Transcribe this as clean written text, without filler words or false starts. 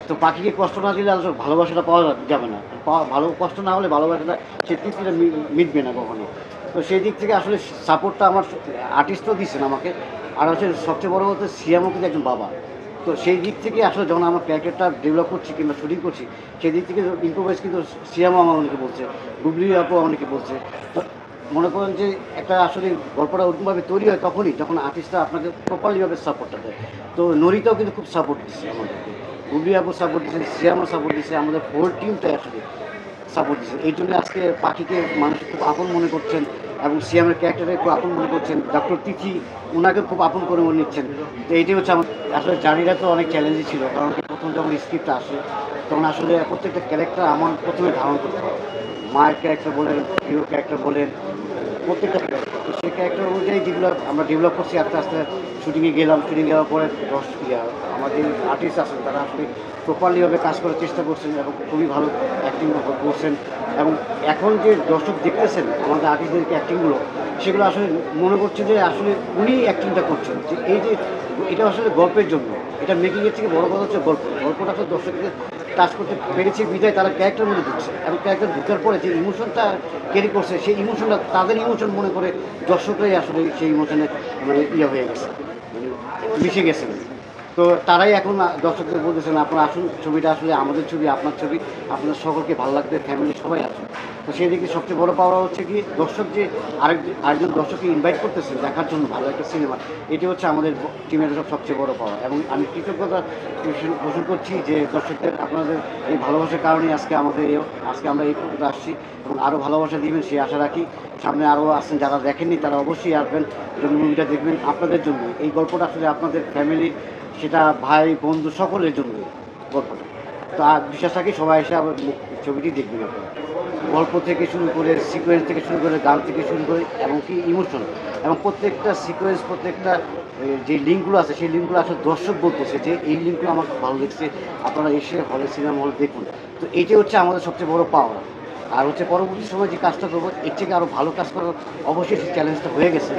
তো পাখিকে কষ্ট না দিলে আসলে ভালোবাসাটা পাওয়া যাবে না। ভালো কষ্ট না হলে ভালোবাসাটা সে তৃপ্তিটা মিটবে না কখনো। তো সেই দিক থেকে আসলে সাপোর্টটা আমার আর্টিস্টও দিচ্ছেন আমাকে। আর হচ্ছে সবচেয়ে বড় কথা সিয়ামও কিন্তু একজন বাবা। তো সেই দিক থেকে আসলে যখন আমার ক্যারেক্টারটা ডেভেলপ করছি কিংবা শুটিং করছি, সেই দিক থেকে ইম্প্রোভাইজ কিন্তু সিয়ামও আমার অনেকে বলছে, বুবলি আপু অনেকে বলছে। তো মনে করেন যে একটা আসলে গল্পটা ওরকমভাবে তৈরি হয় তখনই যখন আর্টিস্টরা আপনাকে প্রপারলিভাবে সাপোর্টটা দেয়। তো নরিতাও কিন্তু খুব সাপোর্ট দিচ্ছে আমাদেরকে, বুবলি আপু সাপোর্ট দিচ্ছে, সিয়ামও সাপোর্ট দিচ্ছে, আমাদের হোল টিমটাই আসলে সাপোর্ট দিচ্ছে। এই জন্য আজকে পাখিকে মানুষ খুব আপন মনে করছেন এবং সিএমের ক্যারেক্টারে খুব আপন মনে করছেন। ডক্টর তিথি ওনাকে খুব আপন করে মনে নিচ্ছেন। তো এইটাই হচ্ছে আমার আসলে জার্নিটা তো অনেক চ্যালেঞ্জিং ছিল, কারণ প্রথম যখন স্ক্রিপ্টটা আসে তখন আসলে প্রত্যেকটা ক্যারেক্টার আমার প্রথমে ধারণ করতে হয়। মায়ের ক্যারেক্টার বলেন, হিরো ক্যারেক্টার বলেন, প্রত্যেকটা ক্যারেক্টার। তো সেই ক্যারেক্টার অনুযায়ী যেগুলো আমরা ডেভেলপ করছি আস্তে আস্তে শুটিংয়ে গেলাম, শুটিং যাওয়ার পরে আমাদের আর্টিস্ট আছেন তারা আসলে প্রপারলিভাবে কাজ করার চেষ্টা করছেন এবং খুবই ভালো অ্যাক্টিং করছেন। এবং এখন যে দর্শক দেখতেছেন আমাদের আর্টিস্টদের অ্যাক্টিংগুলো, সেগুলো আসলে মনে করছে যে আসলে উনি অ্যাক্টিংটা করছেন, যে এই যে এটা আসলে গল্পের জন্য, এটা মেকিংয়ের থেকে বড় কথা হচ্ছে গল্পটা তো দর্শকদের টাচ করতে পেরেছে বিধায় তারা ক্যারেক্টার মধ্যে ঢুকছে এবং ক্যারেক্টার ঢুকার পরে যে ইমোশনটা ক্যারি করছে সেই ইমোশনটা তাদের ইমোশন মনে করে দর্শকরাই আসলে সেই ইমোশনে মানে হয়ে গেছে, মানে মিশে গেছেন। তো তারাই এখন দর্শকদের বলতেছেন আপনারা আসুন, ছবিটা আসলে আমাদের ছবি, আপনার ছবি, আপনাদের সকলকে ভালো লাগবে, ফ্যামিলি সবাই আসুন। তো সেই দিকে সবচেয়ে বড় পাওয়া হচ্ছে কি দর্শক যে আরেকজন দর্শককে ইনভাইট করতেছেন দেখার জন্য ভালো একটা সিনেমা, এটি হচ্ছে আমাদের টিমের সবচেয়ে বড় পাওয়া। এবং আমি কৃতজ্ঞতা ঘোষণা করছি যে দর্শকদের আপনাদের এই ভালোবাসার কারণেই আজকে আমরা এই পর্যন্ত আসছি এবং আরও ভালোবাসা দিবেন সেই আশা রাখি। সামনে আরও আসছেন যারা দেখেননি তারা অবশ্যই আসবেন, জন্য মুভিটা দেখবেন আপনাদের জন্য। এই গল্পটা আসলে আপনাদের ফ্যামিলির, সেটা ভাই বন্ধু সকলের জন্য গল্পটা। তো আর বিশ্বাস রাখি সবাই এসে আবার ছবিটি দেখবেন আপনারা। গল্প থেকে শুরু করে, সিকোয়েন্স থেকে শুরু করে, গান থেকে শুরু করে এবং কি ইমোশন, এবং প্রত্যেকটা সিকোয়েন্স, প্রত্যেকটা যে লিঙ্কগুলো আছে সেই লিঙ্কগুলো আসলে দর্শক বলতেছে যে এই লিঙ্কগুলো আমার খুব ভালো লেগেছে, আপনারা এসে হলে সিনেমা হলে দেখুন। তো এইটাই হচ্ছে আমাদের সবচেয়ে বড় পাওয়া। আর হচ্ছে পরবর্তী সময় যে কাজটা করবো এর থেকে আরও ভালো কাজ করার অবশ্যই চ্যালেঞ্জটা হয়ে গেছে।